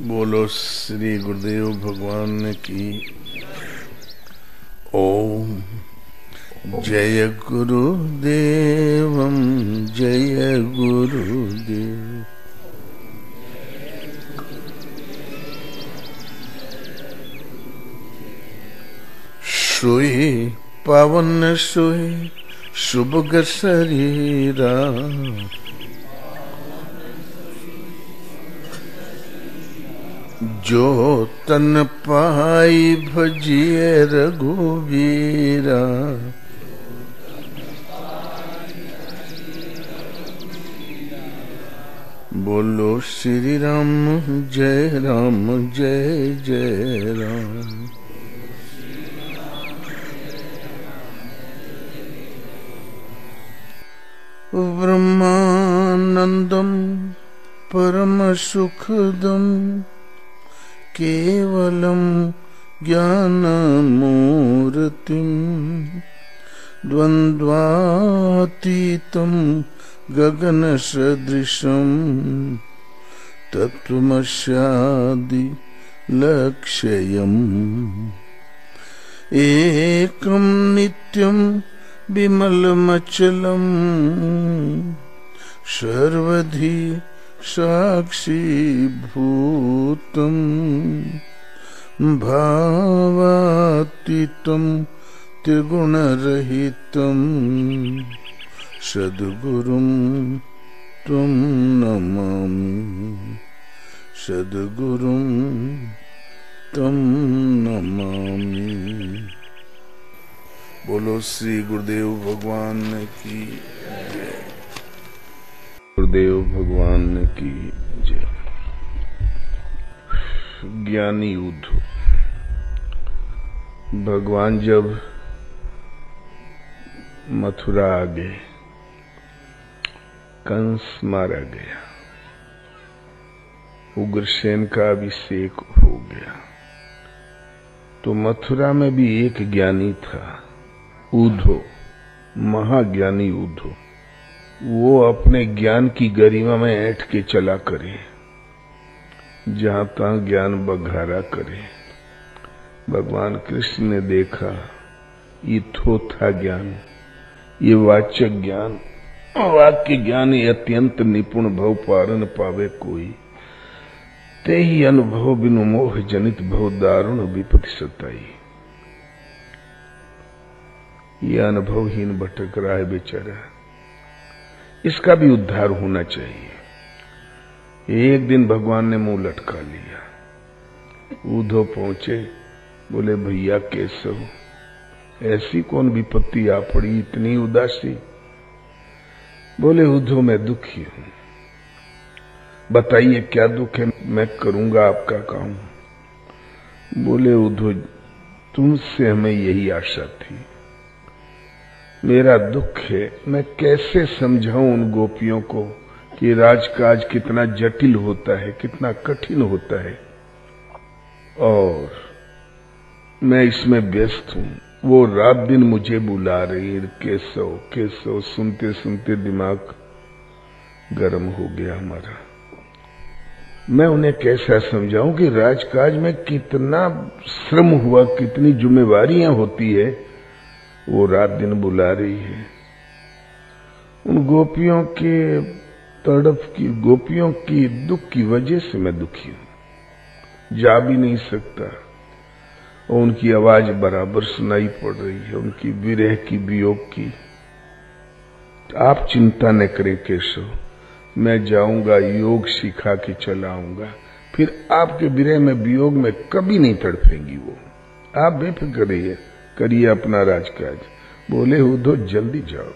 बोलो श्री गुरुदेव भगवान की। ओम जय गुरुदेवम जय गुरुदेव। सोए पावन सोए शुभग शरीरा, जो तन पाई भजिए रघुवीरा। बोलो श्री राम जय जय राम। ब्रह्मानंदम परम सुखदम केवलम ज्ञानमूर्तिम द्वन्द्वातीतं गगन सदृशं तत्त्वमस्यादि लक्ष्यम्। एकं नित्यं विमलमचलं सर्वधि साक्षीभूतं भावातीतं त्रिगुणरहितं सद्गुरुं त्वं नमामि, सद्गुरुं त्वं नमामि। बोलो श्री गुरुदेव भगवान की जय। गुरुदेव भगवान की जय। ज्ञानी उद्धव। भगवान जब मथुरा आ गए, कंस मारा गया, उग्रसेन का अभिषेक हो गया, तो मथुरा में भी एक ज्ञानी था, उद्धव, महाज्ञानी उद्धव। वो अपने ज्ञान की गरिमा में ऐंठ के चला करे, जहां तहां ज्ञान बघारा करे। भगवान कृष्ण ने देखा ये थोथा ज्ञान, ये वाचक ज्ञान, वाक्य ज्ञान ये अत्यंत निपुण भव पारन पावे कोई। ते ही अनुभव बिनु मोह जनित भव दारुण विपत्ति सताई। ये अनुभवहीन भटक रहा है बेचारा, इसका भी उद्धार होना चाहिए। एक दिन भगवान ने मुंह लटका लिया। उद्धव पहुंचे, बोले भैया कैसे हो? ऐसी कौन विपत्ति आ पड़ी, इतनी उदासी? बोले उद्धव मैं दुखी हूं। बताइए क्या दुख है, मैं करूंगा आपका काम। बोले उद्धव तुमसे हमें यही आशा थी। मेरा दुख है, मैं कैसे समझाऊं उन गोपियों को कि राजकाज कितना जटिल होता है, कितना कठिन होता है, और मैं इसमें व्यस्त हूं। वो रात दिन मुझे बुला रही है, केशव केशव, सुनते सुनते दिमाग गर्म हो गया हमारा। मैं उन्हें कैसा समझाऊं कि राजकाज में कितना श्रम हुआ, कितनी जिम्मेवारियां होती है, वो रात दिन बुला रही है। उन गोपियों के तड़प की, गोपियों की दुख की वजह से मैं दुखी हूं, जा भी नहीं सकता, और उनकी आवाज बराबर सुनाई पड़ रही है, उनकी विरह की, वियोग की। आप चिंता न करें केशव, मैं जाऊंगा, योग सिखा के चला आऊंगा, फिर आपके विरह में, वियोग में कभी नहीं तड़पेंगी वो। आप बेफिक्र रहिए, करिए अपना राजकाज। बोले उद्धव जल्दी जाओ।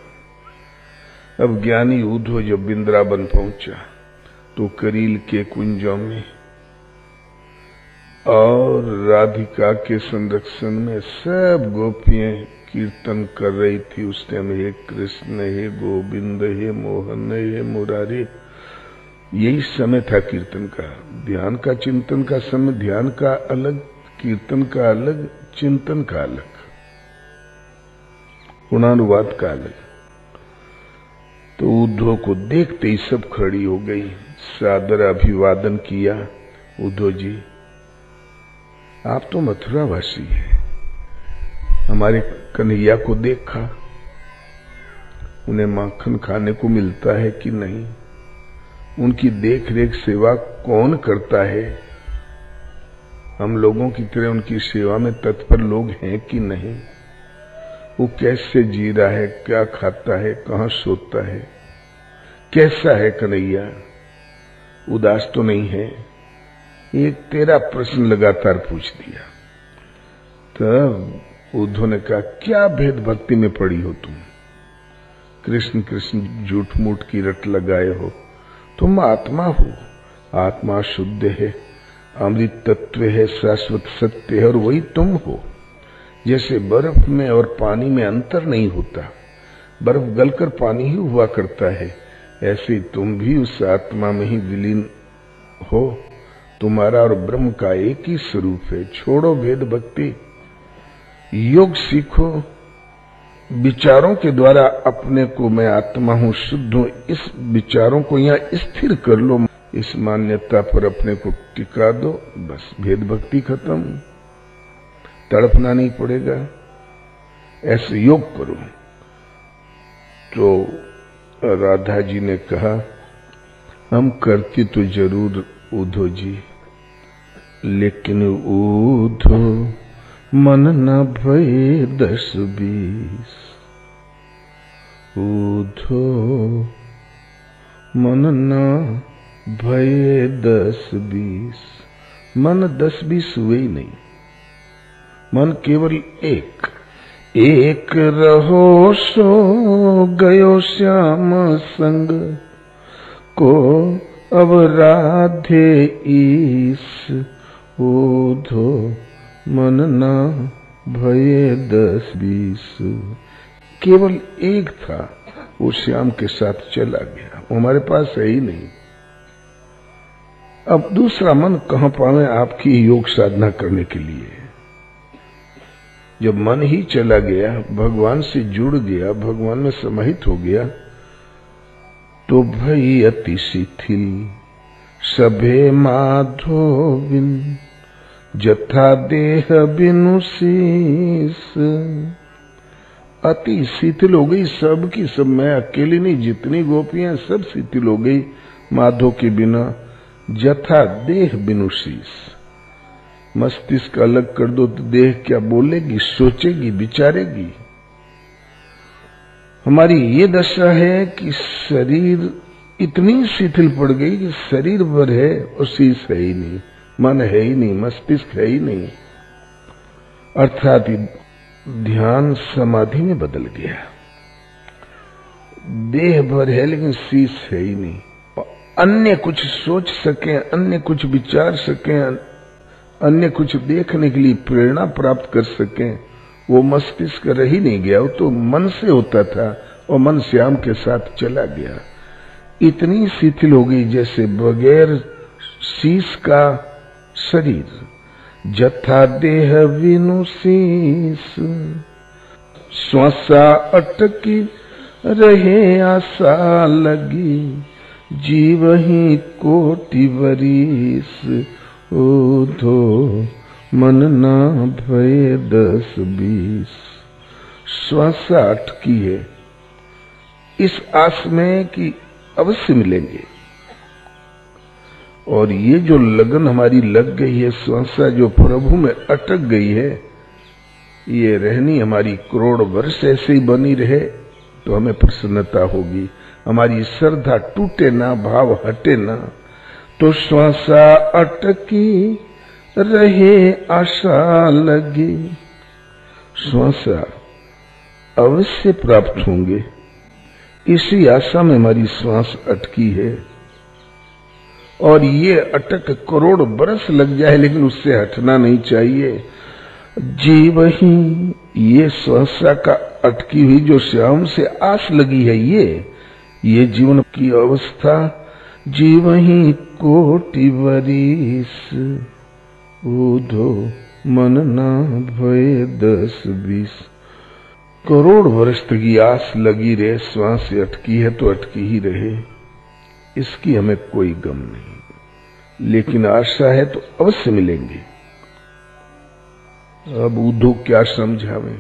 अब ज्ञानी उद्धव जब वृंदावन पहुंचा तो करील के कुंजों में और राधिका के संरक्षण में सब गोपियां कीर्तन कर रही थी उस टाइम। हे कृष्ण, हे गोविंद, हे मोहन, हे मुरारी। यही समय था कीर्तन का, ध्यान का, चिंतन का समय। ध्यान का अलग, कीर्तन का अलग, चिंतन का अलग, गुणानुवाद का अलग। तो उद्धव को देखते ही सब खड़ी हो गई, सादर अभिवादन किया, उद्धव जी, आप तो मथुरावासी हैं, हमारे कन्हैया को देखा, उन्हें माखन खाने को मिलता है कि नहीं? उनकी देख रेख सेवा कौन करता है? हम लोगों की तरह उनकी सेवा में तत्पर लोग हैं कि नहीं? वो कैसे जी रहा है, क्या खाता है, कहां सोता है, कैसा है कन्हैया? उदास तो नहीं है? एक तेरा प्रश्न लगातार पूछ दिया। तब उद्धव ने कहा, क्या भेद भक्ति में पड़ी हो तुम? कृष्ण कृष्ण झूठ मूठ की रट लगाए हो। तुम आत्मा हो, आत्मा शुद्ध है, अमृत तत्व है, शाश्वत सत्य है, और वही तुम हो। जैसे बर्फ में और पानी में अंतर नहीं होता, बर्फ गलकर पानी ही हुआ करता है, ऐसे तुम भी उस आत्मा में ही विलीन हो। तुम्हारा और ब्रह्म का एक ही स्वरूप है। छोड़ो भेद भक्ति, योग सीखो, विचारों के द्वारा अपने को मैं आत्मा हूं, शुद्ध हूं, इस विचारों को यहां स्थिर कर लो, इस मान्यता पर अपने को टिका दो, बस भेद भक्ति खत्म, तड़पना नहीं पड़ेगा। ऐसे योग करो। तो राधा जी ने कहा, हम करते तो जरूर उद्धव जी, लेकिन उद्धव मन न भये 10-20, उद्धव मन न भये 10-20, मन 10-20 हुए ही नहीं, मन केवल एक रहो सो गयो श्याम संग को, अब राधे ईस, उद्धव मन न भये 10-20। केवल एक था, वो श्याम के साथ चला गया, वो हमारे पास है ही नहीं। अब दूसरा मन कहां पावे आपकी योग साधना करने के लिए? जब मन ही चला गया, भगवान से जुड़ गया, भगवान में समाहित हो गया, तो भई अति शिथिल सभे माधो बिन, जथा देह बिनु शीस। अति शिथिल हो गई सब की सब, मैं अकेली नहीं, जितनी गोपियां सब शिथिल हो गई माधो के बिना। जथा देह बिनु शीस, मस्तिष्क अलग कर दो तो देह क्या बोलेगी, सोचेगी, विचारेगी। हमारी ये दशा है कि शरीर इतनी शिथिल पड़ गई कि शरीर भर है और शीश है ही नहीं, मन है ही नहीं, मस्तिष्क है ही नहीं, अर्थात ध्यान समाधि में बदल गया। देह भर है लेकिन शीश है ही नहीं। अन्य कुछ सोच सके, अन्य कुछ विचार सके, अन्य कुछ देखने के लिए प्रेरणा प्राप्त कर सके, वो मस्तिष्क रह ही नहीं गया। वो तो मन से होता था और मन श्याम के साथ चला गया। इतनी शिथिल हो गई जैसे बगैर शीश का शरीर। जथा देह बिनु शीस, श्वासा अटकी रहे आशा लगी, जीव ही कोटि वरीस, उद्धो मन ना भये 10-20। श्वासा अटकी है इस आस में कि अवश्य मिलेंगे, और ये जो लगन हमारी लग गई है, श्वासा जो प्रभु में अटक गई है, ये रहनी हमारी करोड़ वर्ष ऐसे ही बनी रहे तो हमें प्रसन्नता होगी। हमारी श्रद्धा टूटे ना, भाव हटे ना। तो श्वासा अटकी रहे आशा लगी, श्वासा अवश्य प्राप्त होंगे, इसी आशा में हमारी श्वास अटकी है। और ये अटक करोड़ बरस लग जाए लेकिन उससे हटना नहीं चाहिए। जीव ही, ये श्वासा का अटकी हुई जो श्याम से आस लगी है, ये जीवन की अवस्था। जीव ही कोटि वरीस, उद्धो मन ना भये 10-20। करोड़ वर्ष तक की आस लगी रहे, श्वास से अटकी है तो अटकी ही रहे, इसकी हमें कोई गम नहीं। लेकिन आशा है तो अवश्य मिलेंगे। अब उद्धव क्या समझावे?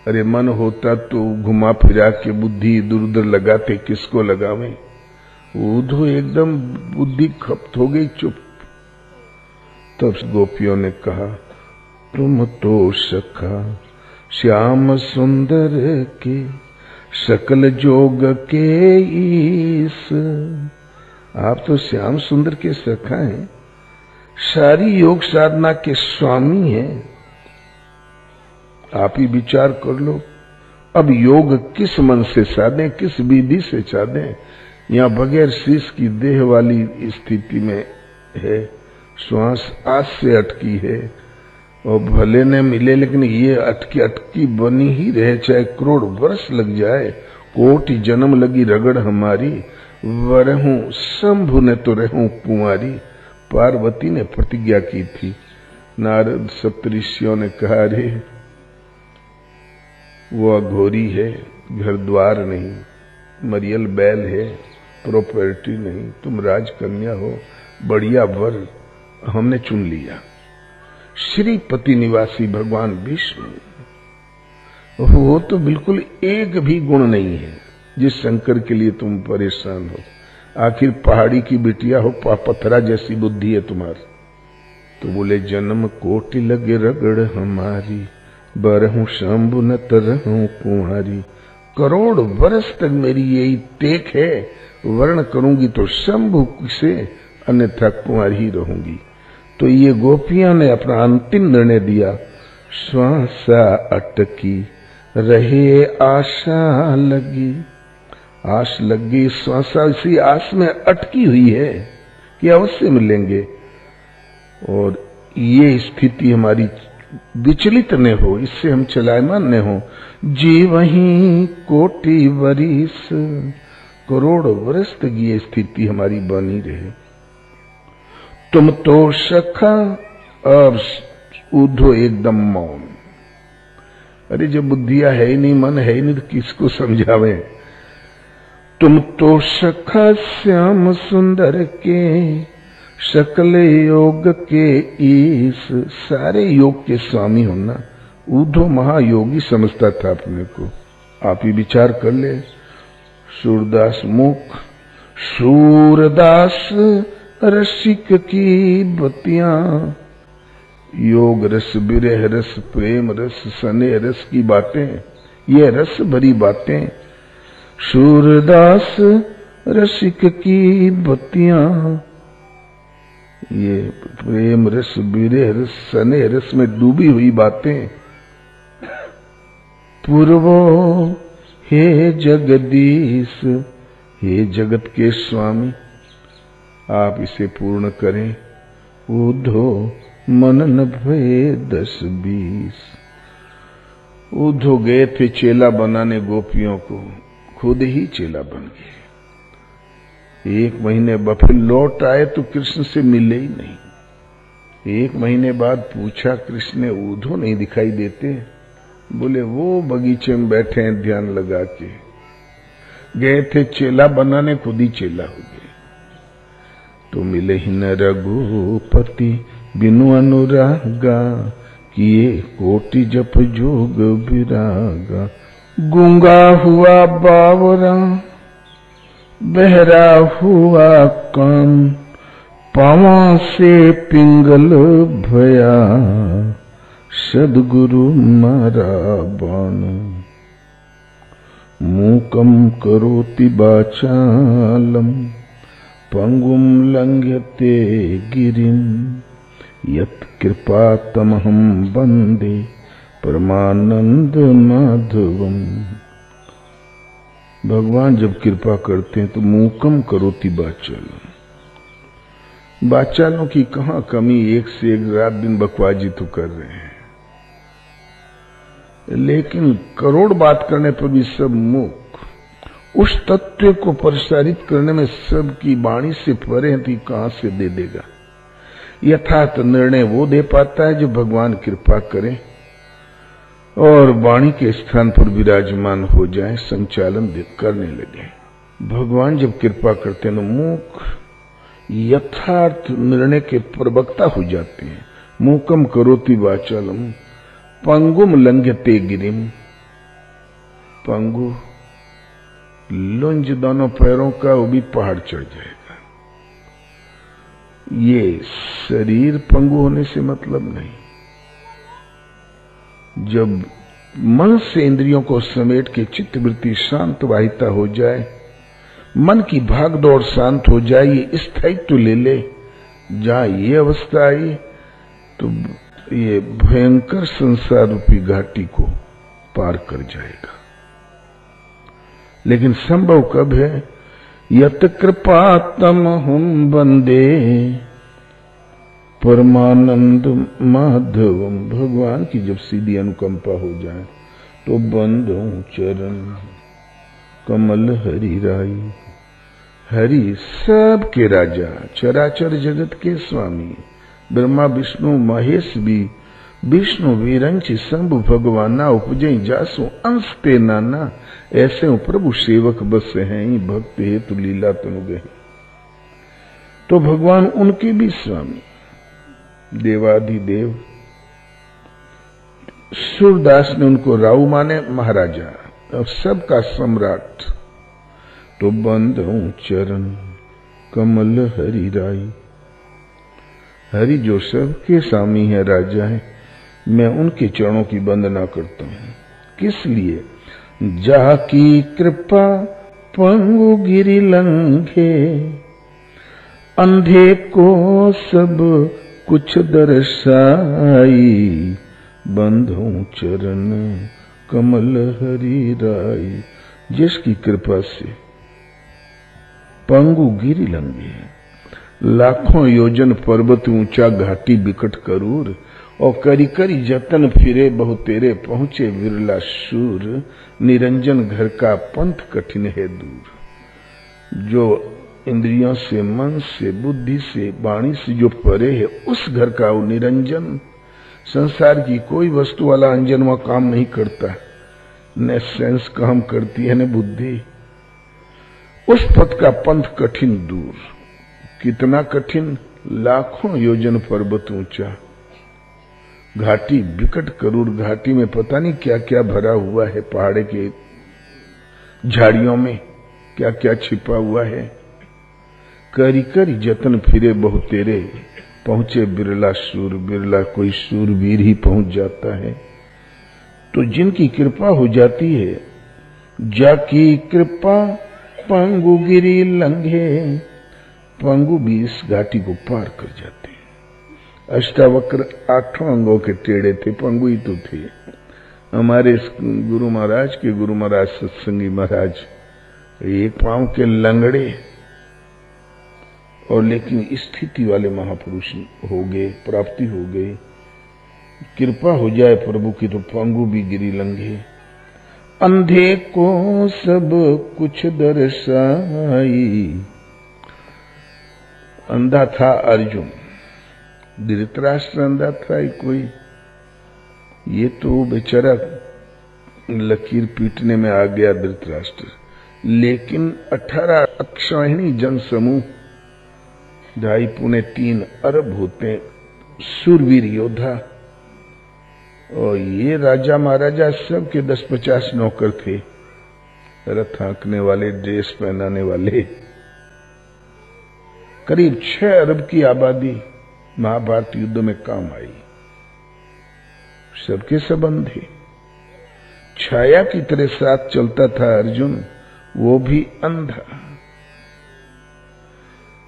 अरे मन होता तो घुमा फिरा के बुद्धि इधर उधर लगाते, किसको लगावे? उद्धव एकदम बुद्धि खप्त हो गई, चुप। तब गोपियों ने कहा, तुम तो सखा श्याम सुंदर के सकल जोग के ईस। आप तो श्याम सुंदर के सखा हैं, सारी योग साधना के स्वामी हैं। आप ही विचार कर लो, अब योग किस मन से साधें, किस विधि से साधें? यहां बगैर शीश की देह वाली स्थिति में है, श्वास आज से अटकी है और भले न मिले, लेकिन ये अटकी अटकी बनी ही रहे, चाहे करोड़ वर्ष लग जाए, कोटि जन्म लगी रगड़ हमारी, वरहूं शंभु ने तो रहूं कुंवारी। पार्वती ने प्रतिज्ञा की थी। नारद सप्तऋषियों ने कहा, रे वो अघोरी है, घर द्वार नहीं, मरियल बैल है, प्रॉपर्टी नहीं, तुम राजकन्या हो, बढ़िया वर हमने चुन लिया। श्रीपति निवासी भगवान विष्णु, वो तो बिल्कुल एक भी गुण नहीं है जिस शंकर के लिए तुम परेशान हो। आखिर पहाड़ी की बिटिया हो, पथरा जैसी बुद्धि है तुम्हारी। तो बोले, जन्म कोटि लगे रगड़ हमारी, बरहूं शंभु न तरहूं कुंवारी। करोड़ वर्ष तक मेरी यही टेक है, वर्ण करूंगी तो शंभु से, अन्यथा कुंवारी ही रहूंगी। तो ये गोपियों ने अपना अंतिम निर्णय दिया। श्वासा अटकी रहे आशा लगी, आश लगी, श्वासा इसी आस में अटकी हुई है कि अवश्य मिलेंगे। और ये स्थिति हमारी विचलित न हो, इससे हम चलायमान न हो। जी वहीं कोटि वरिस, करोड़ वर्ष तक ये स्थिति हमारी बनी रहे। तुम तो सखा। अब उद्धव एकदम मौन। अरे जब बुद्धिया है ही नहीं, मन है ही नहीं, तो किसको समझावे? तुम तो सखा श्याम सुंदर के सकल योग के ईस। सारे योग के स्वामी होना। उद्धव महायोगी समझता था अपने को। आप ही विचार कर ले। सूरदास मुख, सूरदास रसिक की बतियां, योग रस, विरह रस, प्रेम रस, स्नेह रस की बातें, ये रस भरी बातें। सूरदास रसिक की बतियां, ये प्रेम रस, विरह रस, स्नेह रस में डूबी हुई बातें। पूर्वो हे जगदीश, हे जगत के स्वामी, आप इसे पूर्ण करें। उद्धव मन न भये 10-20। उद्धव गए थे चेला बनाने गोपियों को, खुद ही चेला बन गए। 1 महीने बाद फिर लौट आए तो कृष्ण से मिले ही नहीं। 1 महीने बाद पूछा कृष्ण ने, उद्धव नहीं दिखाई देते? बोले, वो बगीचे में बैठे हैं ध्यान लगा के। गए थे चेला बनाने, खुद ही चेला हो गए। तो मिले ही न रघुपति बिनु अनुरागा, किए कोटि जप जोग विरागा। गूंगा हुआ बावरा, बहरा हुआ कान, पावा से पिंगल भया, सद्गुरु मारा बाण। मूकम करोति वाचालम, पंगुम लंघ्यते गिरिम, यत् कृपा तमहं वंदे परमानंद माधवम। भगवान जब कृपा करते हैं तो मूकम करोति वाचालम। वाचालों की कहां कमी, एक से एक रात दिन बकवाजी तो कर रहे हैं, लेकिन करोड़ बात करने पर भी सब मूक। उस तत्व को प्रसारित करने में सबकी वाणी से परे थी, कहां से दे देगा? यथार्थ निर्णय वो दे पाता है जो भगवान कृपा करें और वाणी के स्थान पर विराजमान हो जाए, संचालन करने लगे। भगवान जब कृपा करते हैं तो मूक यथार्थ निर्णय के प्रवक्ता हो जाते हैं। मूकम करोति वाचालम पंगुम लंघ्यते गिरिम। पंगु लुंज दोनों पैरों का, वो भी पहाड़ चढ़ जाएगा। ये शरीर पंगु होने से मतलब नहीं। जब मन से इंद्रियों को समेट के चित्तवृत्ति शांत वाहिता हो जाए, मन की भाग दौड़ शांत हो जाए, ये स्थायित्व तो ले ले, जहां ये अवस्था आई तो ये भयंकर संसार रूपी घाटी को पार कर जाएगा। लेकिन संभव कब है? यत कृपातम हम बंदे परमानंद माधवम। भगवान की जब सीधी अनुकंपा हो जाए तो बंदो चरण कमल हरि राई। हरि सबके राजा, चराचर जगत के स्वामी, ब्रह्मा विष्णु महेश भी, विष्णु वीरंच शंभु भगवाना, उपजई जासु अंश ते नाना। ऐसे हो प्रभु सेवक बस हैं, भक्त हेतु लीला तनु गए। तो भगवान उनके भी स्वामी, देवाधिदेव। सूरदास ने उनको राव माने, महाराजा और सबका सम्राट। तो बंधु चरण कमल हरि राई। हरि जो सबके स्वामी है, राजा है, मैं उनके चरणों की वंदना करता हूं। किस लिए? जाकी कृपा पंगु गिरि लंघे, अंधे को सब कुछ दर्शाई। बंधु चरण कमल हरि राई। जिसकी कृपा से पंगु गिरि लंघे, लाखों योजन पर्वत ऊंचा, घाटी बिकट करूर, और करी करी जतन फिरे बहु तेरे, पहुंचे विरला शूर। निरंजन घर का पंथ कठिन है दूर। जो इंद्रियों से, मन से, बुद्धि से, वाणी से जो परे है, उस घर का वो निरंजन। संसार की कोई वस्तु वाला अंजन वह काम नहीं करता, न सेंस काम करती है न बुद्धि। उस पथ का पंथ कठिन दूर। कितना कठिन? लाखों योजन पर्वत ऊंचा, घाटी बिकट करूर। घाटी में पता नहीं क्या क्या भरा हुआ है, पहाड़े के झाड़ियों में क्या क्या छिपा हुआ है। करी करी जतन फिरे बहु तेरे, पहुंचे बिरला शूर। बिरला कोई शूरवीर ही पहुंच जाता है। तो जिनकी कृपा हो जाती है, जाकी कृपा पंगु गिरि लंघे, पंगु भी इस घाटी को पार कर जाते हैं। अष्टावक्र 8 अंगों के टेढ़े थे, पंगु ही तो थे। हमारे गुरु महाराज के गुरु महाराज सत्संगी महाराज एक पांव के लंगड़े, और लेकिन स्थिति वाले महापुरुष हो गए, प्राप्ति हो गई। कृपा हो जाए प्रभु की तो पंगु भी गिरी लंघे। अंधे को सब कुछ दर्शाई। अंधा था अर्जुन, धृतराष्ट्र अंधा था कोई। ये तो बेचारा लकीर पीटने में आ गया धृतराष्ट्र। लेकिन 18 अक्षौहिणी जन समूह, 2.5-3 अरब होते शूरवीर योद्धा, और ये राजा महाराजा सब के 10-50 नौकर थे, रथ हाँकने वाले, ड्रेस पहनाने वाले। करीब 6 अरब की आबादी महाभारत युद्ध में काम आई। सबके संबंध थे। छाया की तरह साथ चलता था अर्जुन, वो भी अंधा।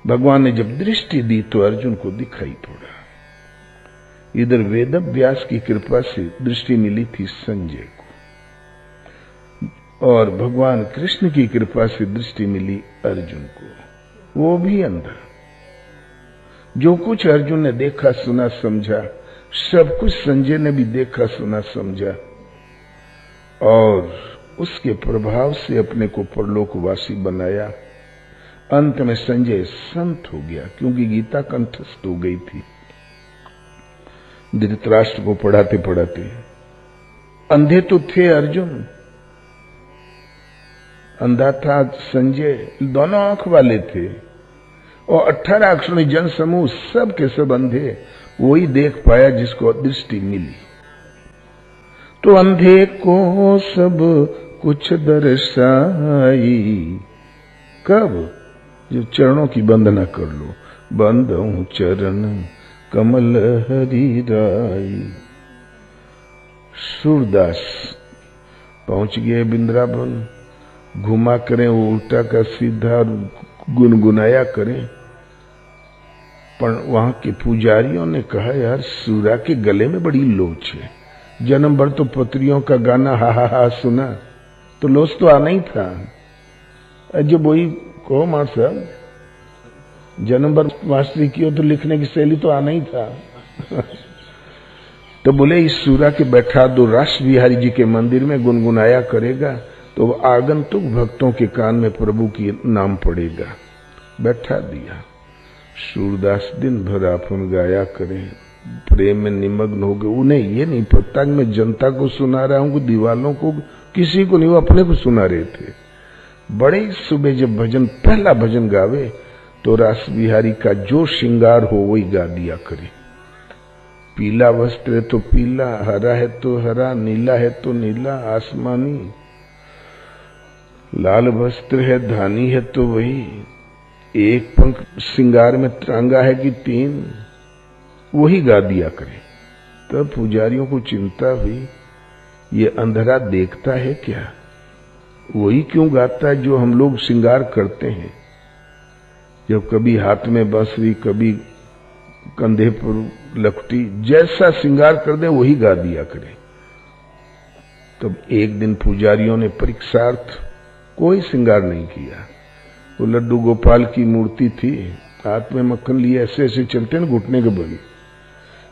भगवान ने जब दृष्टि दी तो अर्जुन को दिखाई पड़ा। इधर वेद व्यास की कृपा से दृष्टि मिली थी संजय को, और भगवान कृष्ण की कृपा से दृष्टि मिली अर्जुन को, वो भी अंधा। जो कुछ अर्जुन ने देखा सुना समझा, सब कुछ संजय ने भी देखा सुना समझा, और उसके प्रभाव से अपने को परलोकवासी बनाया। अंत में संजय संत हो गया, क्योंकि गीता कंठस्थ हो गई थी धृतराष्ट्र को पढ़ाते पढ़ाते। अंधे तो थे अर्जुन, अंधा था संजय, दोनों आंख वाले थे, और 18 अक्षरी जन समूह सब के सब अंधे, वही देख पाया जिसको दृष्टि मिली। तो अंधे को सब कुछ दर्शाई, कब? जब चरणों की वंदना कर लो। बंदऊं चरण कमल हरि राई। सूरदास पहुंच गए वृंदावन, घुमा करें वो उल्टा का सीधा, गुनगुनाया करें। पर वहां के पुजारियों ने कहा, यार सूरा के गले में बड़ी लोच है। जन्म भर तो पत्रियों का गाना हा हा हा सुना, तो लोच तो आना ही था। जब वही कहो मां साहब, जन्म भर मास्टरी की हो तो लिखने की शैली तो आना ही था। तो बोले इस सूरा के बैठा दो रास बिहारी जी के मंदिर में, गुनगुनाया करेगा तो आगंतुक भक्तों के कान में प्रभु की नाम पड़ेगा। बैठा दिया। सूरदास दिन भर आपन गाया करें, प्रेम में निमग्न हो गए। उन्हें ये नहीं पता कि मैं जनता को सुना रहा हूं, दीवालों को, किसी को नहीं, वो अपने को सुना रहे थे। बड़े सुबह जब भजन, पहला भजन गावे तो रास बिहारी का जो श्रृंगार हो वही गा दिया करे। पीला वस्त्र है तो पीला, हरा है तो हरा, नीला है तो नीला आसमानी, लाल वस्त्र है धानी है तो वही, एक पंख श्रृंगार में टांगा है कि 3, वही गा दिया करे। तब पुजारियों को चिंता हुई, ये अंधरा देखता है क्या? वही क्यों गाता है जो हम लोग श्रृंगार करते हैं? जब कभी हाथ में बांसुरी, कभी कंधे पर लकटी, जैसा श्रृंगार कर दे वही गा दिया करे। तब एक दिन पुजारियों ने परीक्षार्थ कोई श्रृंगार नहीं किया। वो लड्डू गोपाल की मूर्ति थी, हाथ में मक्खन लिए ऐसे ऐसे चलते न घुटने के बल,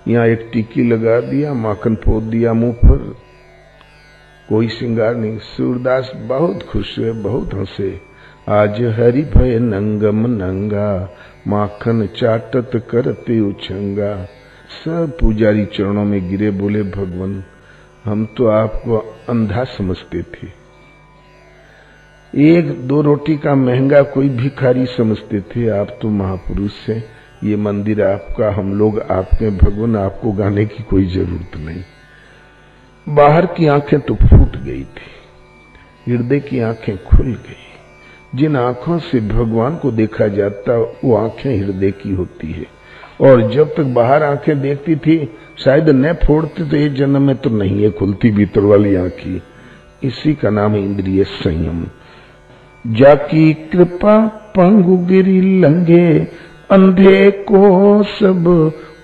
यहाँ एक टिक्की लगा दिया, माखन पोत दिया मुंह पर, कोई श्रृंगार नहीं। सूरदास बहुत खुश हुए, बहुत हंसे। आज हरि भय नंगम नंगा, माखन चाटत करते उछंगा। सब पुजारी चरणों में गिरे, बोले भगवान हम तो आपको अंधा समझते थे, 1-2 रोटी का महंगा कोई भिखारी समझते थे, आप तो महापुरुष हैं, ये मंदिर आपका, हम लोग आपके भगवान, आपको गाने की कोई जरूरत नहीं। बाहर की आंखें तो फूट गई थी, हृदय की आंखें खुल गई। जिन आंखों से भगवान को देखा जाता वो आंखें हृदय की होती है, और जब तक बाहर आंखें देखती थी शायद न फोड़ती तो ये जन्म में तो नहीं है खुलती भीतर वाली आंखी। इसी का नाम है इंद्रिय संयम। जाकी कृपा पंगु गिरी लंघे, अंधे को सब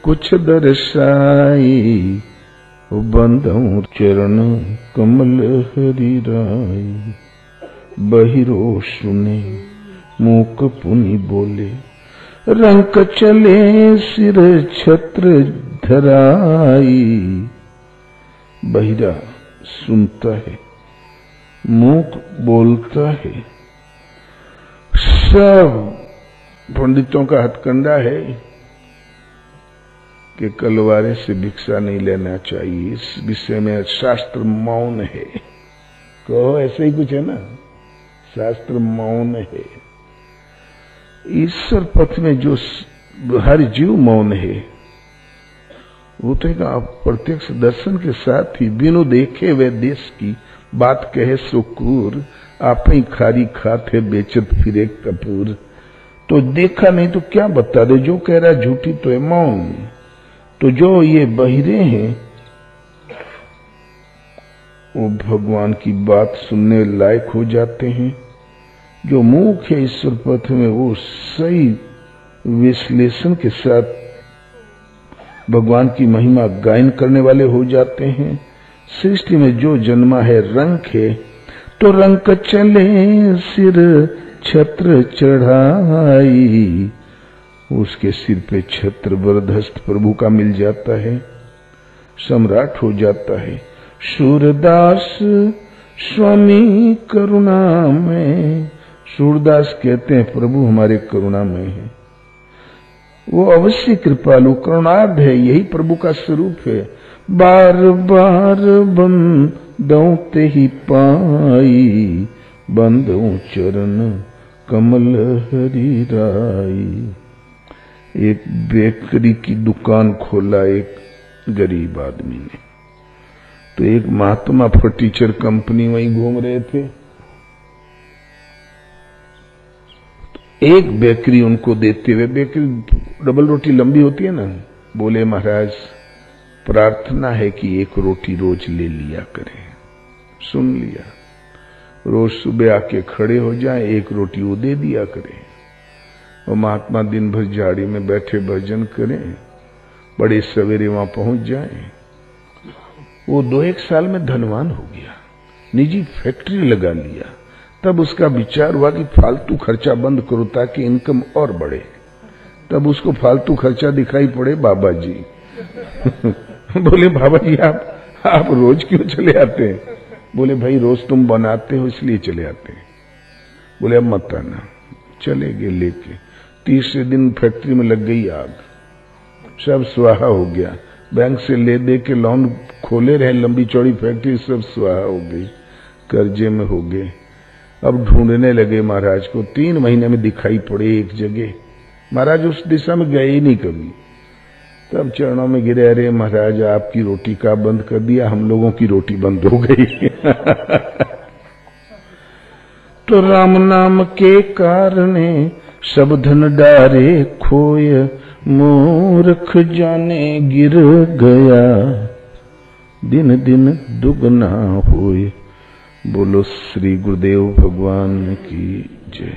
कुछ दर्शाई, बंदऊं चरण कमल हरि राई। बहिरो सुने मूक पुनि बोले, रंक चले सिर छत्र धराई। बहिरा सुनता है, मूक बोलता है। सब पंडितों का हथकंडा है कि कलवारे से भिक्षा नहीं लेना चाहिए, इस विषय में शास्त्र मौन है। कहो ऐसे ही कुछ है ना, शास्त्र मौन है। ईश्वर पथ में जो हर जीव मौन है, वो तो एक प्रत्यक्ष दर्शन के साथ ही बिनु देखे वे देश की बात कहे सुकूर, आप ही खारी खाते बेचत फिरे कपूर। तो देखा नहीं तो क्या बता दे, जो कह रहा झूठी तो है मौन। तो जो ये बहिरे हैं वो भगवान की बात सुनने लायक हो जाते हैं। जो मूक है ईश्वर पथ में वो सही विश्लेषण के साथ भगवान की महिमा गायन करने वाले हो जाते हैं। सृष्टि में जो जन्मा है रंक है, तो रंक चले सिर छत्र चढ़ाई, उसके सिर पे छत्र वरदहस्त प्रभु का मिल जाता है, सम्राट हो जाता है। सूरदास स्वामी करुणा में, सूरदास कहते हैं प्रभु हमारे करुणा में है, वो अवश्य कृपालु करुणार्ध है, यही प्रभु का स्वरूप है। बार बार बंदों ते ही पाई, बंदों चरण कमल हरि राई। एक बेकरी की दुकान खोला एक गरीब आदमी ने। तो एक महात्मा फर्नीचर कंपनी वहीं घूम रहे थे। तो एक बेकरी उनको देते हुए, बेकरी डबल रोटी लंबी होती है ना, बोले महाराज प्रार्थना है कि एक रोटी रोज ले लिया करें। सुन लिया। रोज सुबह आके खड़े हो जाए, एक रोटी वो दे दिया करें। और महात्मा दिन भर झाड़ी में बैठे भजन करें, बड़े सवेरे वहां पहुंच जाएं। वो 2-1 साल में धनवान हो गया, निजी फैक्ट्री लगा लिया। तब उसका विचार हुआ कि फालतू खर्चा बंद करो ताकि इनकम और बढ़े। तब उसको फालतू खर्चा दिखाई पड़े बाबा जी। बोले बाबा जी आप रोज क्यों चले आते हैं? बोले भाई रोज तुम बनाते हो इसलिए चले आते हैं। बोले अब मत आना। चले गए लेके। तीसरे दिन फैक्ट्री में लग गई आग, सब स्वाहा हो गया। बैंक से ले दे के लोन खोले रहे, लंबी चौड़ी फैक्ट्री सब स्वाहा हो गई, कर्जे में हो गए। अब ढूंढने लगे महाराज को। 3 महीने में दिखाई पड़े एक जगह। महाराज उस दिशा में गए ही नहीं कभी। तब चरणों में गिरे, अरे महाराज आपकी रोटी का बंद कर दिया, हम लोगों की रोटी बंद हो गई। तो राम नाम के कारणे सब धन डारे खोय, मूर्ख जाने गिर गया, दिन दिन दुगना होय। बोलो श्री गुरुदेव भगवान की जय।